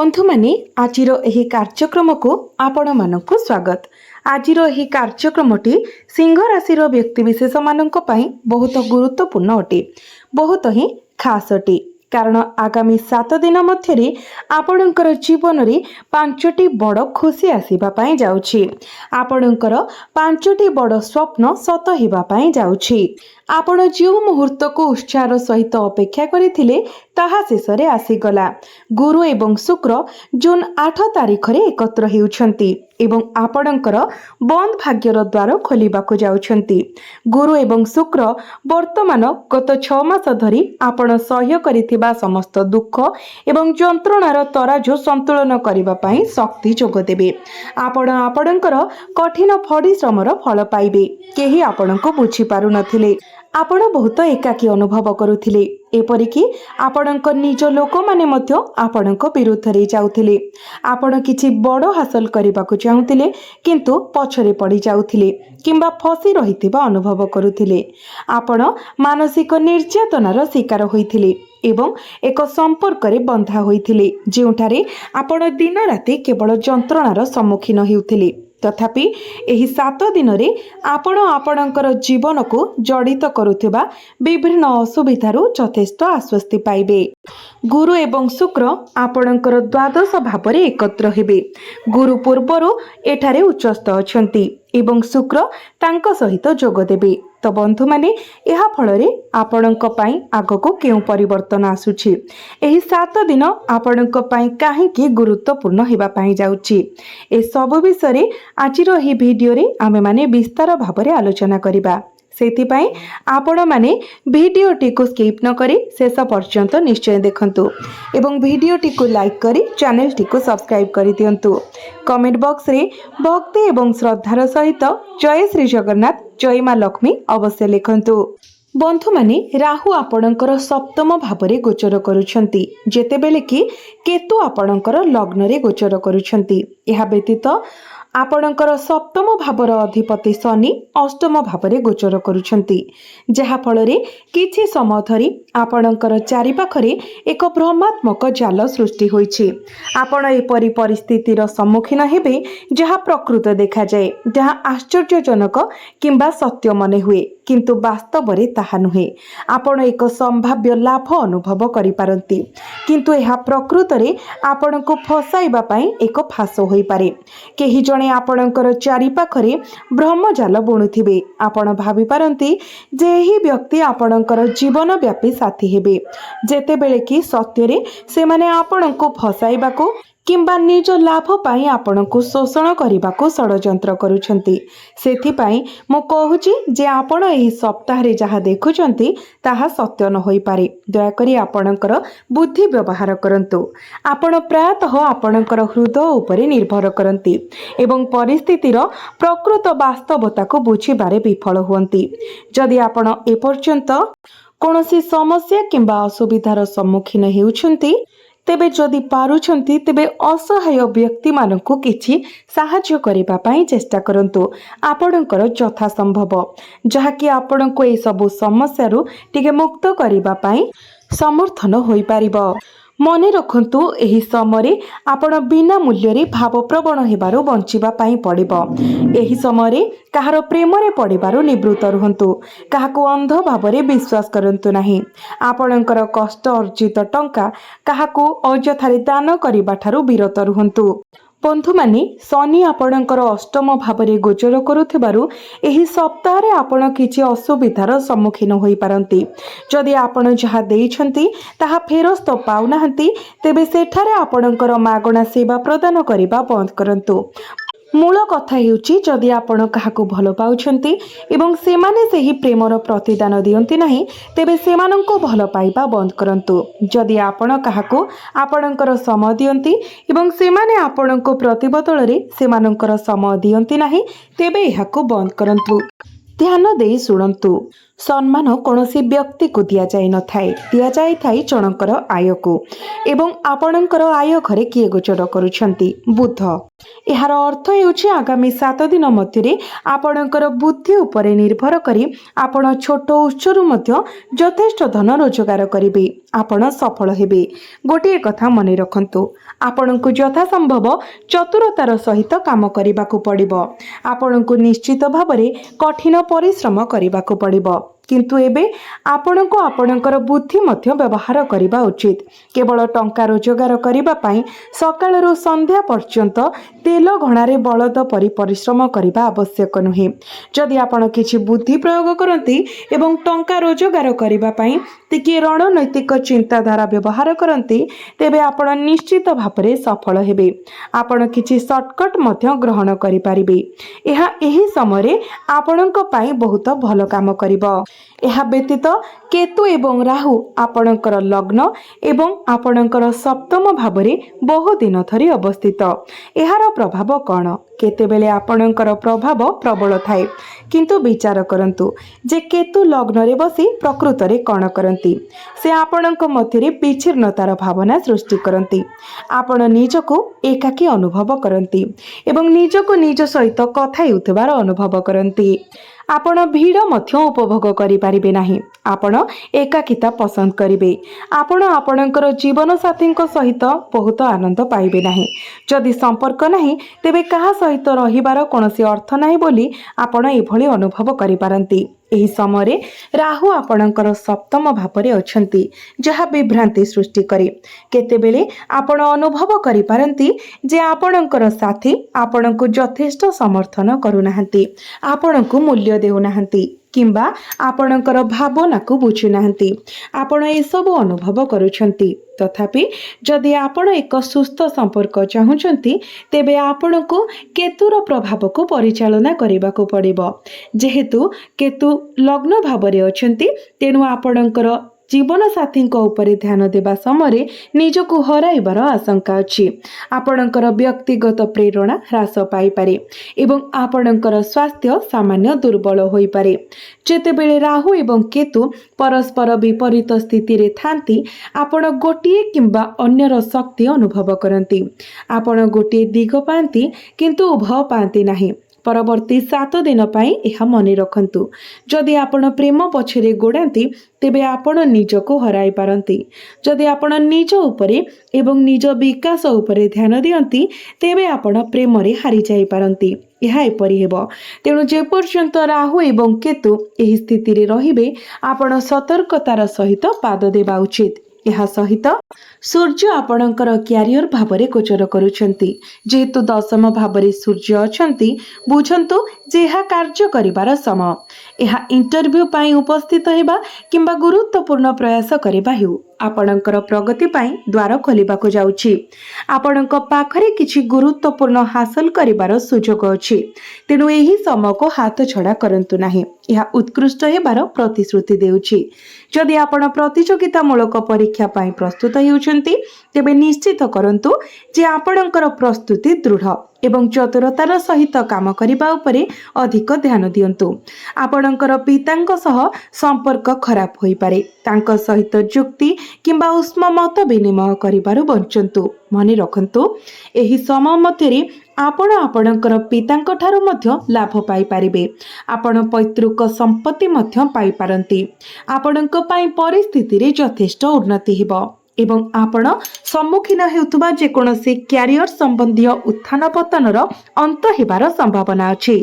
बंधु माने आजिर एही कार्यक्रम को आपण मानकु स्वागत। आजिर एही कार्यक्रमटी सिंह राशि व्यक्तिविशेष मानक पई बहुत गुरुत्वपूर्ण अटे, बहुत ही खास अटे। कारण आगामी 7 दिन मध्य आपणकर जीवन में 5टी बड़ खुशी आसवा जाउछि। आपणकर 5टी बड़ स्वप्न सत होगा जाउछि। आपण जो मुहूर्त को उत्साह सहित अपेक्षा करथिले ताहा शेष रे आसीगला। गुरु एवं शुक्र जून 8 तारिख रे एकत्र हेउछंती एवं आपणकर बंद भाग्यर द्वार खोलिबाकू जाउछंती। गुरु एवं शुक्र वर्तमान गत 6 मास धरी आपण सहय करिथिबा समस्त दुख एवं जंत्रणार तराजु संतुलन करिबा पई शक्ति जोग देबे। आपण आपणकर कठिन परिश्रमर फल पाइबे। केही आपणको बुझी पारु नथिले, आपण बहुत एकाकी अनुभव करुथिले, एपरिकी आपणक निज लोक माने मध्य आपणक विरुद्ध रे जाउथिले। आपण किछि बड़ हासिल करिबाकू चाहुथिले किंतु पछरे पड़ी जाउथिले किंबा फसी रहिथिबा अनुभव करुथिले। आपण मानसिक निर्यातनार शिकार होइथिले एवं एक संपर्क रे बंधा होइथिले, जेउठारे आपण दिन राति केवल जंत्रणार सम्मुखीन हेउथिले। तथापि एही 7 दिन रे आपण आपणकर जीवन को जड़ित करुथिबा विभिन्न असुविधारू यथेष्ट आश्वस्ति पाइबे। गुरु एवं शुक्र आपणकर द्वादश भाव रे एकत्र हेबे। गुरु पूर्वरु एठारे उच्चस्थ अछंती एवं शुक्र तांको सहित जोग देबे। तो बंधु माने यह फल रे आपणक पई आगको केउ परिवर्तन आसुछि, एही 7 दिन आपणक पई काहेकि गुरुत्वपूर्ण हेबा पई जाउछि, ए सब विषय रे आजिर एही वीडियो रे आमे माने विस्तार भाव रे आलोचना करिबा। सेथिपाई आपण माने वीडियोटी को स्किप न करी शेष पर्यंत निश्चय देखंतु एवं वीडियोटी को लाइक करी चैनलटी को सब्सक्राइब करि दियंतु। कमेंट बॉक्स रे भक्ति एवं श्रद्धार सहित जय श्री जगन्नाथ जय मां लक्ष्मी अवश्य लिखंतु। बंधु माने राहु आपणकर सप्तम भाव रे गोचर करूछंती, जेतेबेले कि केतु आपणकर लग्न रे गोचर करूछंती। एहा व्यतीत आपणकर सप्तम भावर अधिपति शनि अष्टम भाव रे गोचर करूछंती, जहा फल रे किछि समय धरी आपणकर चारि पाखरे एक भ्रमात्मक जाल सृष्टि होइछि। आपण एपरि परिस्थितिर सम्मुखीन हेबे जहा प्रकृत देखा जाए, जहा आश्चर्यजनक किंबा सत्य मने हुए किंतु वास्तव रे ताहा नुहे। आपण एक संभाव्य लाभ अनुभव करि पारंती किंतु एहा प्रकृत रे आपण को फसाइबा पई एक फास होई पारे। केही जणे आपणकर चारि पाखरे ब्रह्मजाल बुणुथिबे। आपण भाबी पारंती जे एही व्यक्ति आपणकर जीवन व्यापी साथी हेबे, जेतेबेले कि सत्य रे से माने आपण को फसाइबा को किंबा निज लाभ पाई आपण को शोषण करने को षड्यंत्र करुछंती। सेथिपाई मु कहूची जे आपण एही सप्ताह रे जहा देखुछंती ताहा सत्य न होई पारे। दया करी आपणकर बुद्धि व्यवहार करंतु। आपण प्रायतः आपणकर हृदय उपरे निर्भर करंती एवं परिस्थितिर प्रकृत वास्तवता को बुझिबारे विफल हुअंती। जदि आपण एपर्यंत कोनोसी समस्या किंबा असुविधार सम्मुखीन हेउछंती तेबे जदि पारुछंती तेबे असहाय व्यक्ति मानकु किछि साहाय्य करिबा पई चेष्टा करंतु आपणकर यथा संभव, जहा कि आपणको ए सब समस्या रु टिके मुक्त करिबा पई समर्थन होई परिबो। मने रखंतु एही समय आपण बिना मूल्य रे भावप्रवण हेबारु बंचिबा पई पड़िबो। एही समय कहार प्रेम रे पड़िबारु निवृत्त रुहंतु, काहाको अंध भाव रे विश्वास करंतु नाही। आपणकर कष्ट अर्जित टंका काहाको अयथारे दान करिबा ठारू विरत रुहंतु। बंधु माने शनि आपणकर अष्टम भाव रे गोचर करुथिबारु एही सप्ताह रे आपण किछि असुविधार सम्मुखीन होई पारंती। जदि आपण जहा देइछंती ताहा फेरस्त पाउनाहंती तेबे सेठारे आपणकर मागणा सेवा प्रदान करिबा बंद करंतु। मूल कथा हेउची जदि आपण काहाको भलो पाउछंती एवं सेमाने सेही प्रेमर प्रतिदान दियंती नाही तेबे सेमानंको भलो पाइबा बंद करंतु। जदि आपण काहाको आपणकर समय दियंती एवं सेमाने आपणको प्रतिबदल रे सेमानंकर समय दियंती नाही तेबे एहाको बंद करंतु। ध्यान देई सुनंतु। सम्मान कौनसी व्यक्ति को दि जाए न थाए दि जाए थाई जनकर आय को एवं आपणकर आय घरे किए गोचर करुछंती बुध। यार अर्थ हेउछि आगामी 7 दिन मध्य आपणकर बुद्धि उपरे निर्भर करी आपण छोट उत्सरू मध्य यथेष्ट धन रोजगार करिवे। आपण सफल हेबे। गोटे कथा मने रखंतु, आपणको यथा संभव चतुरतार सहित काम करिबाकू पड़िबो। आपणको निश्चित भावरे कठिन परिश्रम करिबाकू पड़िबो, किंतु एबे आपणको आपणकर बुद्धि मध्य व्यवहार करिबा उचित। केवल टंका रोजगार करिबा पई सकाळरू संध्या पर्यंत तेल घणारे बलद परि परिश्रम करिबा आवश्यक नुहे। जदि आपण किछि बुद्धि प्रयोग करंती एवं टंका रोजगार करिबा पई तिके रणनैतिक चिंताधारा व्यवहार करंती, तेबे आपण निश्चित भावरे सफल हेबे। आपण किछि शॉर्टकट मध्य ग्रहण करि पारिबे। एहा एही समय आपणक पई बहुत भलो काम करिबो। एहा व्यतीत केतु एवं राहु आपणकर लग्न एवं आपणकर सप्तम भावरे बहु दिन धरी अवस्थित। एहार प्रभाव कौन? केतेबेले आपणकर प्रभाव प्रबल थाए, किंतु विचार करंतु जे केतु लग्न रे बसी प्रकृत रे कौन करंती? से आपणक मध्यरे विच्छिन्नतार भावना सृष्टि करंती। आपण निजको एकाकी अनुभव करंती एवं निजको निज सहित कथा हेउथबार अनुभव करंती। आपण भीड़ मध्य उपभोग करि पारिबे नाही। आपण एकाकिता पसंद करिवे। आपण आपणकर जीवन साथी सहित बहुत आनंद पाइबे नाही। जदि संपर्क नाही तेबे कहा सहित रहिबार कोनोसी अर्थ नाही बोली आपण एभली अनुभव करि पारंती। एही समय राहु आपणकर सप्तम भावरे अछंती, जहा विभ्रांति सृष्टि करे। केतेबेले आपण अनुभव करि पारंती जे आपणकर साथी आपणको यथेष्ट समर्थन करुनाहांती, आपणको मूल्य देउनाहांती किंबा आपणकर भावना को बुझु नाहांती। आपण ए सब अनुभव करुछंती। तथापि जदि आपण एक सुस्थ संपर्क चाहुचंती तेबे आपणको केतुर प्रभाव को परिचालना करिबाको पड़िबो। जेहेतु केतु लग्न भावरे अछंती, तेनु आपणकर जीवन साथी उपरे ध्यान देबा समय निजको हराइबार आशंका अछि। आपणकर व्यक्तिगत प्रेरणा ह्रास पाई पारे एवं आपणकर स्वास्थ्य सामान्य दुर्बल होई पारे। जेतेबेले राहु एवं केतु परस्पर विपरीत स्थिति रे थांती, आपण गोटिए किंबा अन्यर शक्ति अनुभव करंती। आपण गोटिए दिग पांती किंतु उभय पांती नाही। परवर्ती 7 दिन पाई एहा मने रखंतु, जदि आपण प्रेम पछरे गोड़ांती तेबे आपण निजको हराई पारंती। जदि आपण निज उपरे एवं निज विकास उपरे ध्यान दियंती तेबे आपण प्रेम रे हारि जाई पारंती। यह एपरि हेबो। तेणु जे पर्यंत राहु एवं केतु एही स्थिति रे रहिबे, आपण सतर्कतार सहित पाद देबा उचित। यह सहित सूर्य आपणकर क्यारियर भावरे गोचर करुछंती। जेहेतु दशम भावरे सूर्य अछंती, बुझंतु जे यह कार्य करिबार समय। यह इंटरव्यू पाई उपस्थित हेबा किंबा गुरुत्वपूर्ण प्रयास करिबा हेउ आपणकर प्रगति पाई द्वार खोलिबाको जाउछि। आपणक पाखरे किछि गुरुत्वपूर्ण हासिल करिबार सुजोग अछि। तेणु एही समय को हाथ छड़ा करंतु नाही। यह उत्कृष्ट हेबार प्रतिश्रुति देउछि। जदि आपण प्रतियोगितामूलक परीक्षा पाई प्रस्तुत हेउछंती तेबे निश्चित करंतु जे आपणकर प्रस्तुति दृढ़ एवं चतुरतार सहित काम करिबा उपरे अधिक ध्यान दियंतु। आपणकर पितांक सह संपर्क खराब होई पारे। तांक सहित जुक्ति किंबा उष्म मत विनिमय करिबारु बंचंतु। मने रखंतु, एही समय मध्यरे आपण आपणकर पितांक ठारू मध्य लाभ पाई पारिबे। आपण पैतृक संपत्ति मध्य पाई पारंती। आपणक पाई परिस्थिति रे यथेष्ट उन्नति हेबो एवं आपण सम्मुखीन हेउथबा जे कोनोसी क्यारियर संबंधी उत्थान पतनर अंत हेबार संभावना अछि।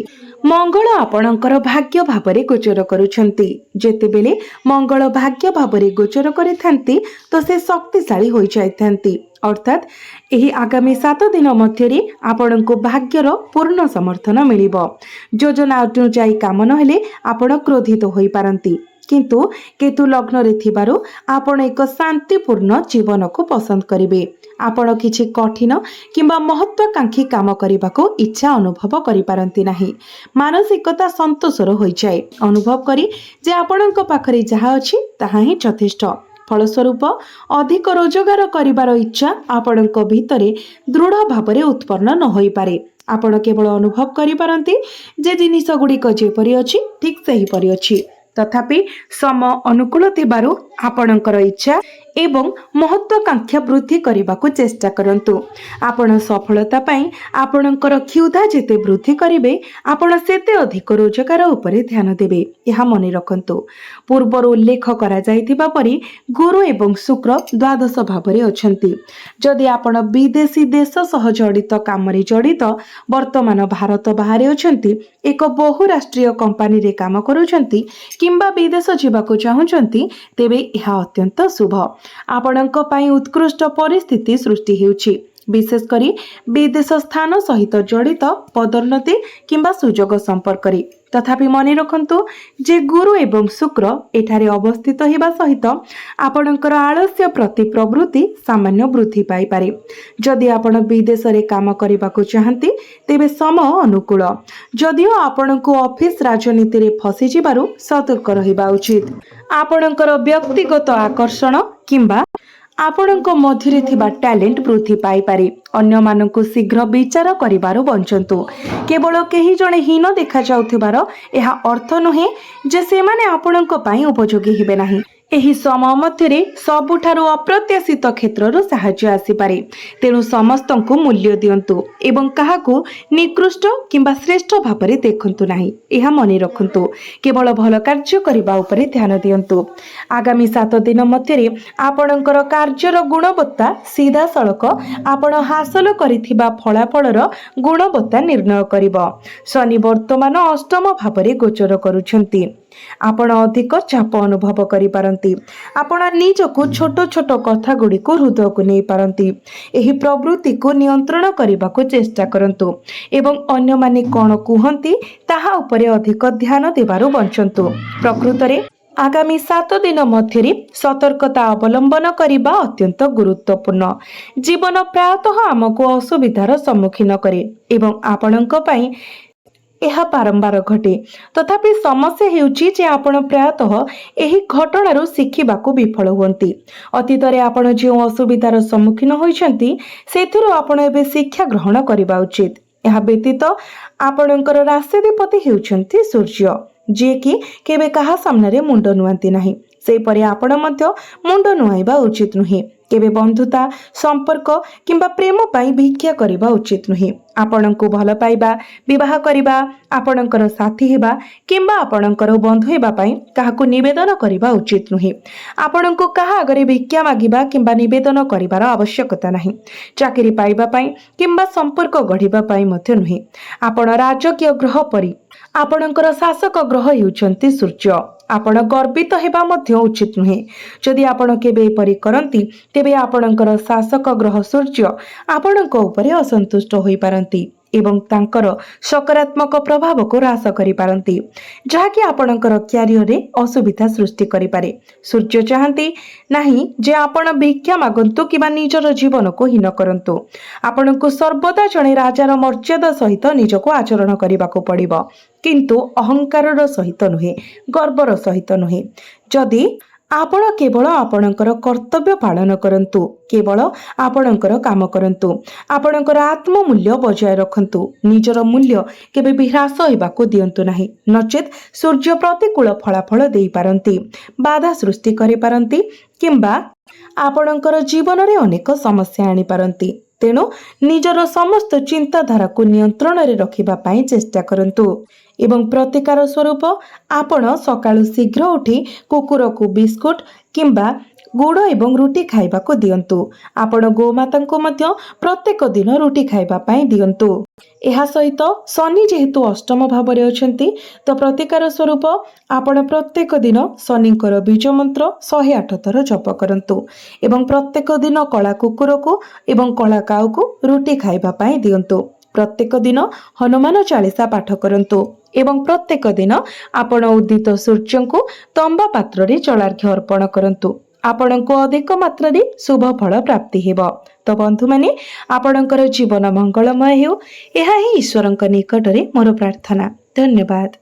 मंगल आपणकर भाग्य भावरे गोचर करुछंती। जेतेबेले मंगल भाग्य भावरे गोचर करिथांती तो से शक्तिशाली होई जाइथांती। अर्थात एही आगामी 7 दिन मध्यरे आपणको भाग्यर पूर्ण समर्थन मिलिबो। योजना अनुଯାयी काम नहेले आपण क्रोधित होई पारंती, किंतु केतु लग्न रे थिबारु आपण एक शांतिपूर्ण जीवन को पसंद करिवे। आपण किछि कठिन किंबा महत्वाकांक्षी काम करबाको इच्छा अनुभव करि पारंती नाही। मानसिकता संतोषर होई जाय। अनुभव करी जे आपणक पाखरे जहा अछि ताहा ही यथेष्ट। फलस्वरूप अधिक रोजगार करिबार इच्छा आपणक भितरे दृढ़ भावरे उत्पन्न न होई पारे। आपण केवल अनुभव करि पारंती जे जिनिस गुड़िक जेपरि अछि ठीक सेही परि अछि। तथापि सम अनुकूल थिबारु आपणकर इच्छा एवं महत्वाकांक्षा वृद्धि करने को चेष्टा करंतु। आपण सफलता पाई आपणकर क्षुधा जेते वृद्धि करिवे आपण सेते अधिक रोजगार उपरे ध्यान देबे यह मने रखंतु। पूर्वर उल्लेख करा जायतिबा परि गुरु एवं शुक्र द्वादश भावरे अछंती। जदि आपण विदेशी देश सह जड़ित काम रे जड़ित वर्तमान भारत बाहर अछंती, एक बहुराष्ट्रीय कंपनी रे काम करूछंती किंबा विदेश जीवाको चाहुछंती, तेबे यह अत्यंत शुभ। आपणक पाई उत्कृष्ट परिस्थिति सृष्टि हेउछि। विशेष करी विदेश स्थान सहित जड़ित पदोन्नति किंबा सुजोग संपर्क रे। तथापि मने रखंतु जे गुरु एवं शुक्र एठारे अवस्थित हेबा सहित आपणकर आलस्य प्रति प्रवृत्ति सामान्य वृद्धि पाई पारे। जदि आपण विदेश रे काम करिबाको चाहंती तेबे समय अनुकूल। जदिओ आपणको ऑफिस राजनीति रे फसी जिबारु सतर्क रहिबा उचित। आपणकर व्यक्तिगत आकर्षण किंबा आपणको मध्यरे थिबा टैलेंट वृद्धि पाई पारे। अन्य मानकु शीघ्र विचार करिबारो बंचंतु। केवल केही जणे हीन देखा जाउथिबारो एहा अर्थ नुहे जे सेमाने आपणको पाई उपयोगी हेबे नाही। एही समय मध्यरे सबुठारु अप्रत्याशित क्षेत्ररु साहाय्य आसी पारे। तेणु समस्तंकु मूल्य दियंतु एवं काहाकु निकृष्ट किंबा श्रेष्ठ भाबरे देखंतु नाही। एहा मने रखंतु। केवल भल कार्य करिबा उपरे ध्यान दियंतु। आगामी 7 दिन मध्यरे आपणकर कार्यर गुणवत्ता सीधा सड़क आपण हासिल करिथिबा फलाफलर गुणवत्ता निर्णय करिबो। शनि वर्तमान अष्टम भावरे गोचर करूछंती। आपण अधिक चाप अनुभव करि पारंती। आपण निजको छोट छोट कथा गुडी को हृदय को नै पारंती। एही प्रवृत्ति को नियंत्रण करिबाको चेष्टा करंतु एवं अन्य माने कोन कुहंती ताहा उपरे अधिक ध्यान देबारो बंचंतु। प्रकृतरे आगामी 7 दिन मध्यरे सतर्कता अवलंबन करिबा अत्यंत गुरुत्वपूर्ण। जीवन प्रायतः आमको असुविधार सम्मुखीन करे एवं आपणक पई यह बारंबार घटे। तथापि समस्या हेउची जे आपण प्रायतः एही घटनारू शिखिबाकू विफल हुअंती। अतीतरे आपण जे असुविधार सम्मुखीन होइछंती सेथिरु आपण एबे शिक्षा ग्रहण करिबा उचित। यह व्यतीत आपणकर राशिधिपति हेउछंती सूर्य, जे कि केबे कहा सामने मुंड नुआंती नाही। सेपरि आपण मध्य मुंड नुआइबा उचित नुहे। केबे बंधुता संपर्क किंबा प्रेम पाई भिक्षा करिबा उचित नुहे। आपणको भल पाइबा, विवाह करिबा, आपणकर साथी हेबा किंबा आपणकर बंधु हेबा पाई काहाकू निवेदन करिबा उचित नुहे। आपणको काहा आगरे भिक्षा मागिबा किंबा निवेदन करिबार आवश्यकता नाही। चाकरी पाइबा पाई किंबा संपर्क गढिबा पाई मध्य नुहे। आपण राजकीय ग्रह परि आपणकर शासक ग्रह हेउछंती सूर्य। आपण गर्वित हेबा मध्य उचित नुहे। जदि आपण केबे एपरि करंती तेबे आपणकर शासक ग्रह सूर्य आपणक उपरे असंतुष्ट होई पारंती एवं तांकर सकारात्मक प्रभाव को ह्रास करि पारंती, जहाँकि आपणकर क्यारियर रे असुविधा सृष्टि करि पारे। सूर्य चाहंती नाही जे आपण भिक्षा मागंतु किबा निजर जीवन को हीन करंतु। आपणको सर्वदा जणे राजार मर्यादा सहित निजको आचरण करिबाको पड़िबो, किंतु अहंकारर सहित नुहे, गर्वर सहित नुहे। जदि आपण केवल आपणकर कर्तव्य पालन करंतु, केवल आपणकर काम करंतु, आपणकर आत्ममूल्य बजाय रखंतु, निजर मूल्य केबे भी ह्रास हेबाको दियंतु नाही। नचेत सूर्य प्रतिकूल फलाफल देई पारंती, बाधा सृष्टि करि पारंती किंबा आपणकर जीवन रे अनेक समस्या आनी पारंती। तेणु निजर समस्त चिंताधारा को नियंत्रण रे रखिबा पाई चेष्टा करंतु एवं प्रतिकार स्वरूप आपण सकाळु शीघ्र उठी कुकुर को बिस्कुट किंबा गुड़ एवं रुटी खाइबा को दियंतु। आपण गोमाता को मध्य प्रत्येक दिन रुटी खाइबा पाई दियंतु। एहा सहित शनि जेहेतु अष्टम भावरे अछंती तो प्रतिकार स्वरूप आपण प्रत्येक दिन शनिकर बीज मंत्र 108 थर जप करंतु एवं प्रत्येक दिन कला कुकुर को एवं कला काऊ को रुटी खाइबा पाई दियंतु। प्रत्येक दिन हनुमान चालीसा पाठ करंतु एवं प्रत्येक दिन आपण उदित सूर्य को तंबा पात्र रे जलार्घ्य अर्पण करंतु। आपणको अधिक मात्रा रे शुभ फल प्राप्ति हेबो। तो बंधु माने आपणकर जीवन मंगलमय हेउ, एहा ही ईश्वरक निकट रे मोर प्रार्थना। धन्यवाद।